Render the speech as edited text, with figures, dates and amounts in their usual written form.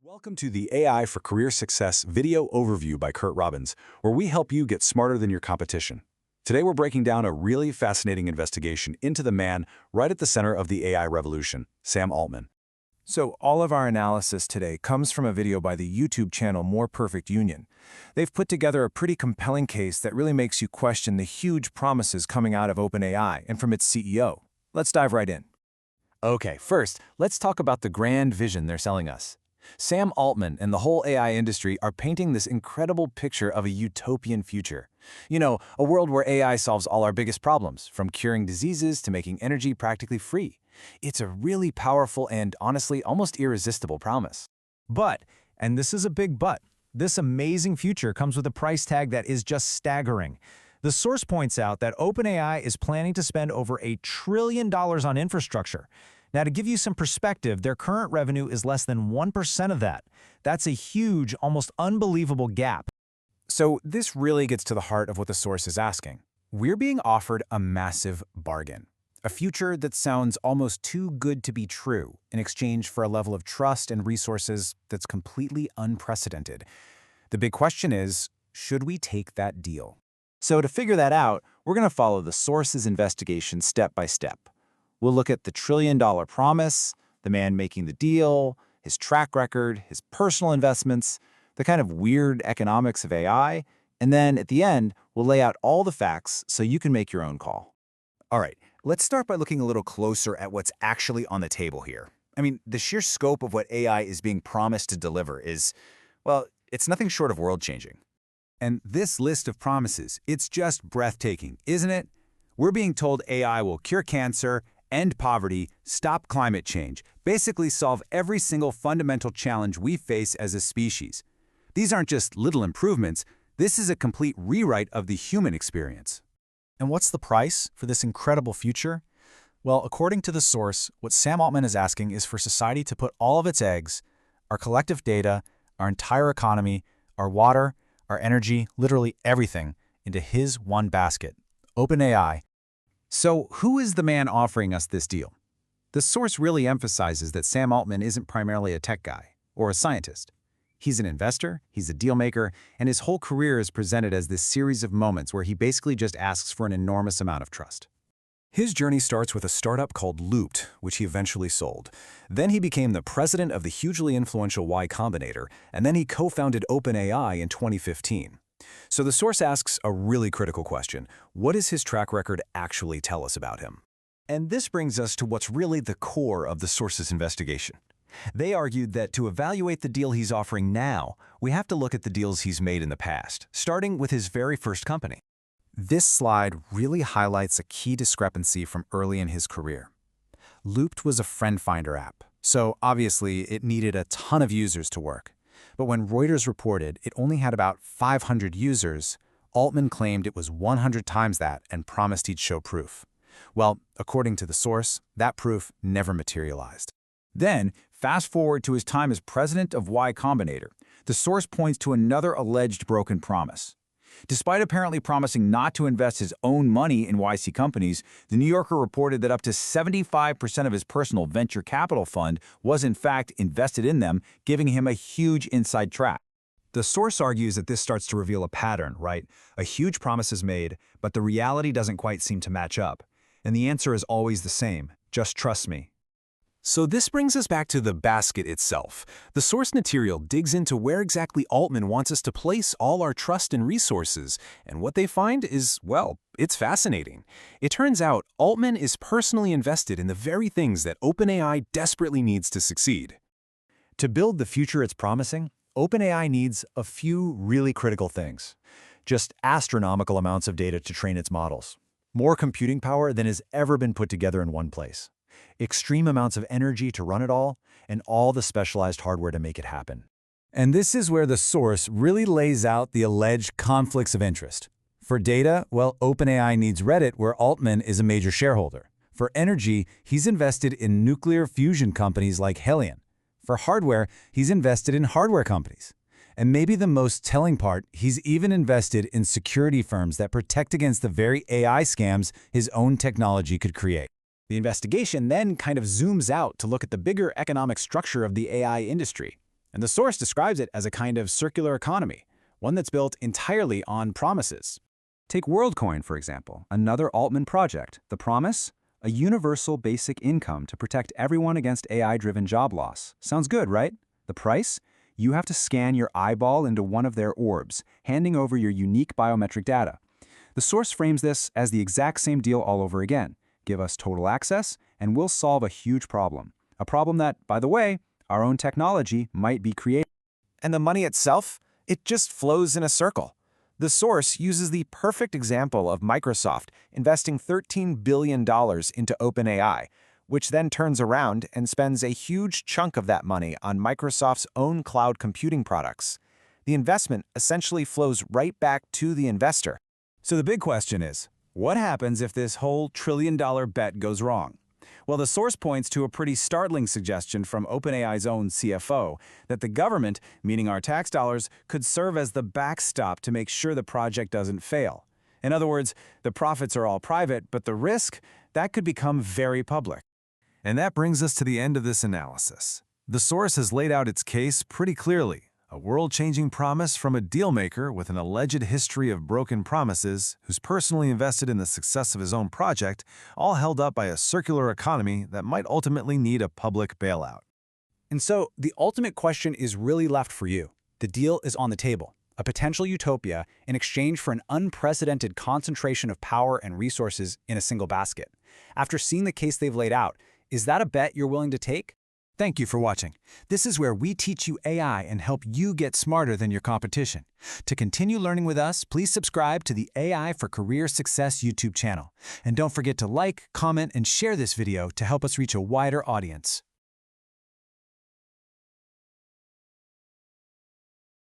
Welcome to the AI for Career Success video overview by Curt Robbins, where we help you get smarter than your competition. Today we're breaking down a really fascinating investigation into the man right at the center of the AI revolution, Sam Altman. So all of our analysis today comes from a video by the YouTube channel More Perfect Union. They've put together a pretty compelling case that really makes you question the huge promises coming out of OpenAI and from its CEO. Let's dive right in. Okay, first, let's talk about the grand vision they're selling us. Sam Altman and the whole AI industry are painting this incredible picture of a utopian future. You know, a world where AI solves all our biggest problems, from curing diseases to making energy practically free. It's a really powerful and, honestly, almost irresistible promise. But, and this is a big but, this amazing future comes with a price tag that is just staggering. The source points out that OpenAI is planning to spend over $1 trillion on infrastructure. Now, to give you some perspective, their current revenue is less than 1% of that. That's a huge, almost unbelievable gap. So this really gets to the heart of what the source is asking. We're being offered a massive bargain. A future that sounds almost too good to be true in exchange for a level of trust and resources that's completely unprecedented. The big question is, should we take that deal? So to figure that out, we're going to follow the source's investigation step by step. We'll look at the trillion-dollar promise, the man making the deal, his track record, his personal investments, the kind of weird economics of AI, and then at the end, we'll lay out all the facts so you can make your own call. All right, let's start by looking a little closer at what's actually on the table here. I mean, the sheer scope of what AI is being promised to deliver is, well, it's nothing short of world-changing. And this list of promises, it's just breathtaking, isn't it? We're being told AI will cure cancer, end poverty, stop climate change, basically solve every single fundamental challenge we face as a species. These aren't just little improvements, this is a complete rewrite of the human experience. And what's the price for this incredible future? Well, according to the source, what Sam Altman is asking is for society to put all of its eggs, our collective data, our entire economy, our water, our energy, literally everything, into his one basket, OpenAI. So who is the man offering us this deal? The source really emphasizes that Sam Altman isn't primarily a tech guy or a scientist. He's an investor, he's a dealmaker, and his whole career is presented as this series of moments where he basically just asks for an enormous amount of trust. His journey starts with a startup called Loopt, which he eventually sold. Then he became the president of the hugely influential Y Combinator, and then he co-founded OpenAI in 2015. So the source asks a really critical question. What does his track record actually tell us about him? And this brings us to what's really the core of the source's investigation. They argued that to evaluate the deal he's offering now, we have to look at the deals he's made in the past, starting with his very first company. This slide really highlights a key discrepancy from early in his career. Loopt was a friend finder app, so obviously it needed a ton of users to work. But when Reuters reported it only had about 500 users, Altman claimed it was 100 times that and promised he'd show proof. Well, according to the source, that proof never materialized. Then, fast forward to his time as president of Y Combinator. The source points to another alleged broken promise. Despite apparently promising not to invest his own money in YC companies, the New Yorker reported that up to 75% of his personal venture capital fund was in fact invested in them, giving him a huge inside track. The source argues that this starts to reveal a pattern, right? A huge promise is made, but the reality doesn't quite seem to match up. And the answer is always the same: just trust me. So this brings us back to the basket itself. The source material digs into where exactly Altman wants us to place all our trust and resources, and what they find is, well, it's fascinating. It turns out Altman is personally invested in the very things that OpenAI desperately needs to succeed. To build the future it's promising, OpenAI needs a few really critical things. Just astronomical amounts of data to train its models. More computing power than has ever been put together in one place. Extreme amounts of energy to run it all, and all the specialized hardware to make it happen. And this is where the source really lays out the alleged conflicts of interest. For data, well, OpenAI needs Reddit, where Altman is a major shareholder. For energy, he's invested in nuclear fusion companies like Helion. For hardware, he's invested in hardware companies. And maybe the most telling part, he's even invested in security firms that protect against the very AI scams his own technology could create. The investigation then kind of zooms out to look at the bigger economic structure of the AI industry. And the source describes it as a kind of circular economy, one that's built entirely on promises. Take WorldCoin, for example, another Altman project. The promise? A universal basic income to protect everyone against AI-driven job loss. Sounds good, right? The price? You have to scan your eyeball into one of their orbs, handing over your unique biometric data. The source frames this as the exact same deal all over again. Give us total access, and we'll solve a huge problem. A problem that, by the way, our own technology might be creating. And the money itself? It just flows in a circle. The source uses the perfect example of Microsoft investing $13 billion into OpenAI, which then turns around and spends a huge chunk of that money on Microsoft's own cloud computing products. The investment essentially flows right back to the investor. So the big question is, what happens if this whole trillion-dollar bet goes wrong? Well, the source points to a pretty startling suggestion from OpenAI's own CFO that the government, meaning our tax dollars, could serve as the backstop to make sure the project doesn't fail. In other words, the profits are all private, but the risk, that could become very public. And that brings us to the end of this analysis. The source has laid out its case pretty clearly. A world-changing promise from a dealmaker with an alleged history of broken promises who's personally invested in the success of his own project, all held up by a circular economy that might ultimately need a public bailout. And so the ultimate question is really left for you. The deal is on the table, a potential utopia in exchange for an unprecedented concentration of power and resources in a single basket. After seeing the case they've laid out, is that a bet you're willing to take? Thank you for watching. This is where we teach you AI and help you get smarter than your competition. To continue learning with us, please subscribe to the AI for Career Success YouTube channel. And don't forget to like, comment, and share this video to help us reach a wider audience.